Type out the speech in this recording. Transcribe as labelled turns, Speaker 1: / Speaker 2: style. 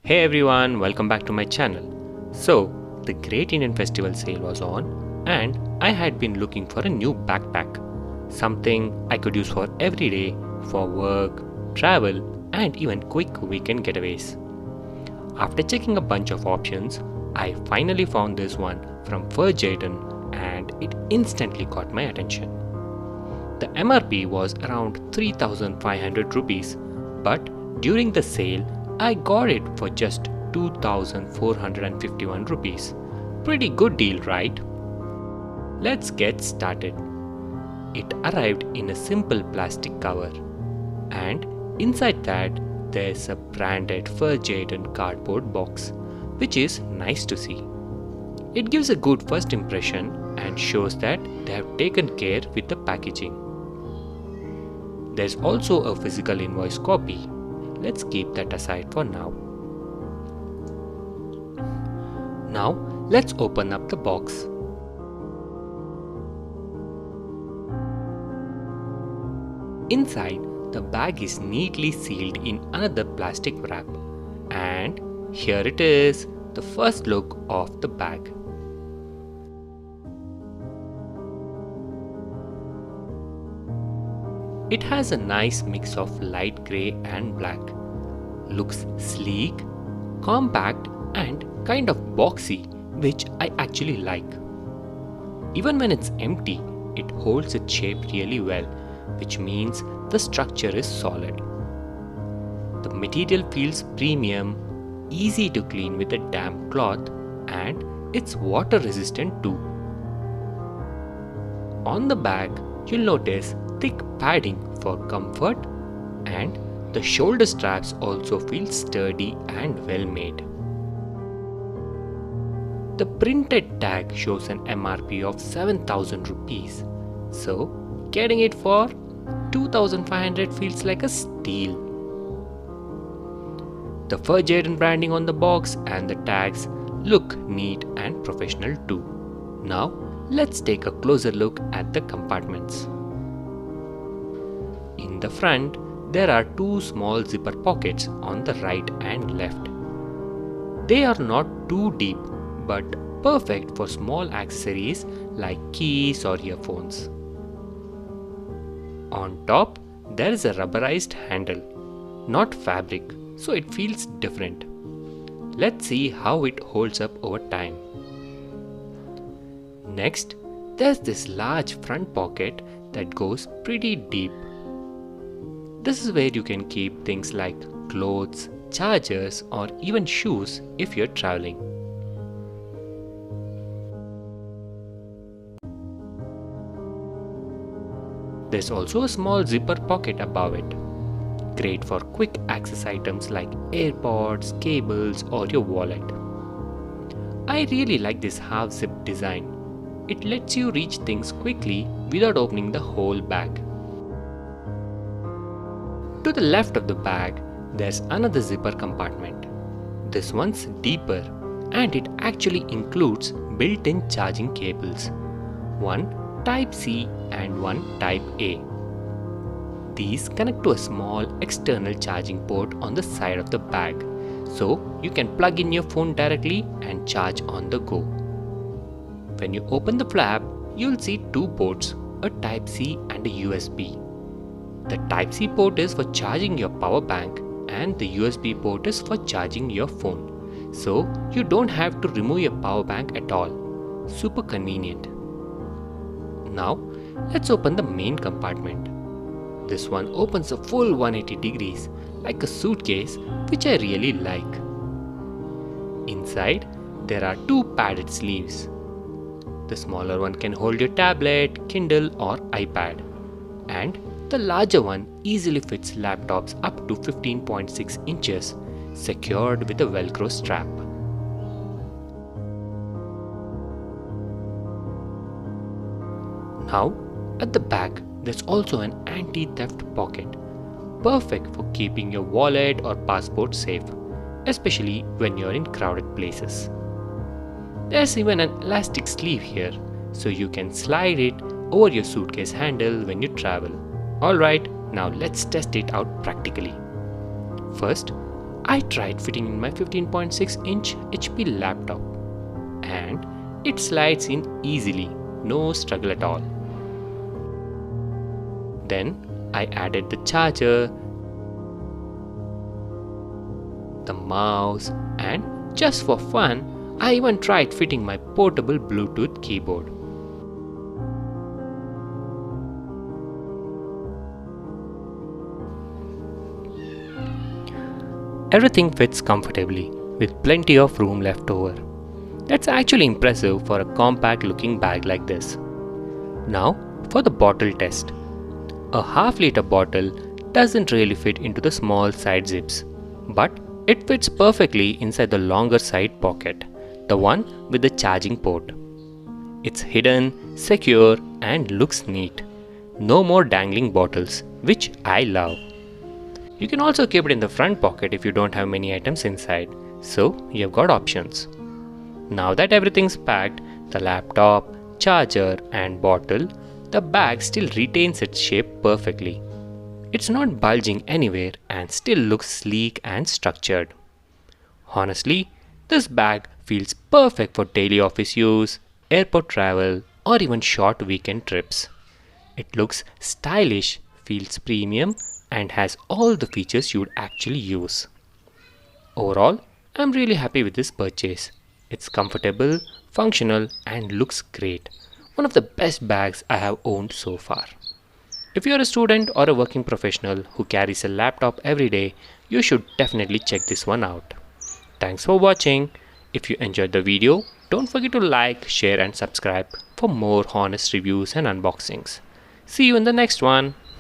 Speaker 1: Hey everyone, welcome back to my channel. So, the Great Indian Festival sale was on and I had been looking for a new backpack. Something I could use for every day, for work, travel and even quick weekend getaways. After checking a bunch of options, I finally found this one from Fur Jaden and it instantly caught my attention. The MRP was around 3,500 rupees, but during the sale I got it for just 2,451 rupees. Pretty good deal, right? Let's get started. It arrived in a simple plastic cover, and inside that there's a branded Fur Jaden cardboard box, which is nice to see. It gives a good first impression and shows that they have taken care with the packaging. There's also a physical invoice copy. Let's keep that aside for now. Now let's open up the box. Inside, the bag is neatly sealed in another plastic wrap. And here it is, the first look of the bag. It has a nice mix of light grey and black. Looks sleek, compact and kind of boxy, which I actually like. Even when it's empty, it holds its shape really well, which means the structure is solid. The material feels premium, easy to clean with a damp cloth, and it's water resistant too. On the bag, you'll notice thick padding for comfort, and the shoulder straps also feel sturdy and well made. The printed tag shows an MRP of 7,000 rupees, so getting it for 2,500 feels like a steal. The Fur Jaden branding on the box and the tags look neat and professional too. Now let's take a closer look at the compartments. In the front, there are two small zipper pockets on the right and left. They are not too deep, but perfect for small accessories like keys or earphones. On top, there is a rubberized handle, not fabric, so it feels different. Let's see how it holds up over time. Next, there's this large front pocket that goes pretty deep. This is where you can keep things like clothes, chargers, or even shoes if you're traveling. There's also a small zipper pocket above it. Great for quick access items like AirPods, cables, or your wallet. I really like this half zip design. It lets you reach things quickly without opening the whole bag. To the left of the bag, there's another zipper compartment. This one's deeper and it actually includes built-in charging cables. One Type-C and one Type-A. These connect to a small external charging port on the side of the bag, so you can plug in your phone directly and charge on the go. When you open the flap, you'll see two ports, a Type-C and a USB. The Type-C port is for charging your power bank and the USB port is for charging your phone. So you don't have to remove your power bank at all. Super convenient. Now let's open the main compartment. This one opens a full 180 degrees like a suitcase, which I really like. Inside there are two padded sleeves. The smaller one can hold your tablet, Kindle or iPad, and the larger one easily fits laptops up to 15.6 inches, secured with a Velcro strap. Now, at the back, there's also an anti-theft pocket, perfect for keeping your wallet or passport safe, especially when you're in crowded places. There's even an elastic sleeve here, so you can slide it over your suitcase handle when you travel. Alright, now let's test it out practically. First, I tried fitting in my 15.6-inch HP laptop, and it slides in easily, no struggle at all. Then I added the charger, the mouse, and just for fun, I even tried fitting my portable Bluetooth keyboard. Everything fits comfortably with plenty of room left over. That's actually impressive for a compact looking bag like this. Now for the bottle test. A half-liter bottle doesn't really fit into the small side zips, but it fits perfectly inside the longer side pocket, the one with the charging port. It's hidden, secure, and looks neat. No more dangling bottles, which I love. You can also keep it in the front pocket if you don't have many items inside, so you've got options. Now that everything's packed, the laptop, charger, and bottle, the bag still retains its shape perfectly. It's not bulging anywhere and still looks sleek and structured. Honestly, this bag feels perfect for daily office use, airport travel, or even short weekend trips. It looks stylish, feels premium, and has all the features you would actually use. Overall, I'm really happy with this purchase. It's comfortable, functional, and looks great. One of the best bags I have owned so far. If you're a student or a working professional who carries a laptop every day, you should definitely check this one out. Thanks for watching. If you enjoyed the video, don't forget to like, share, and subscribe for more honest reviews and unboxings. See you in the next one.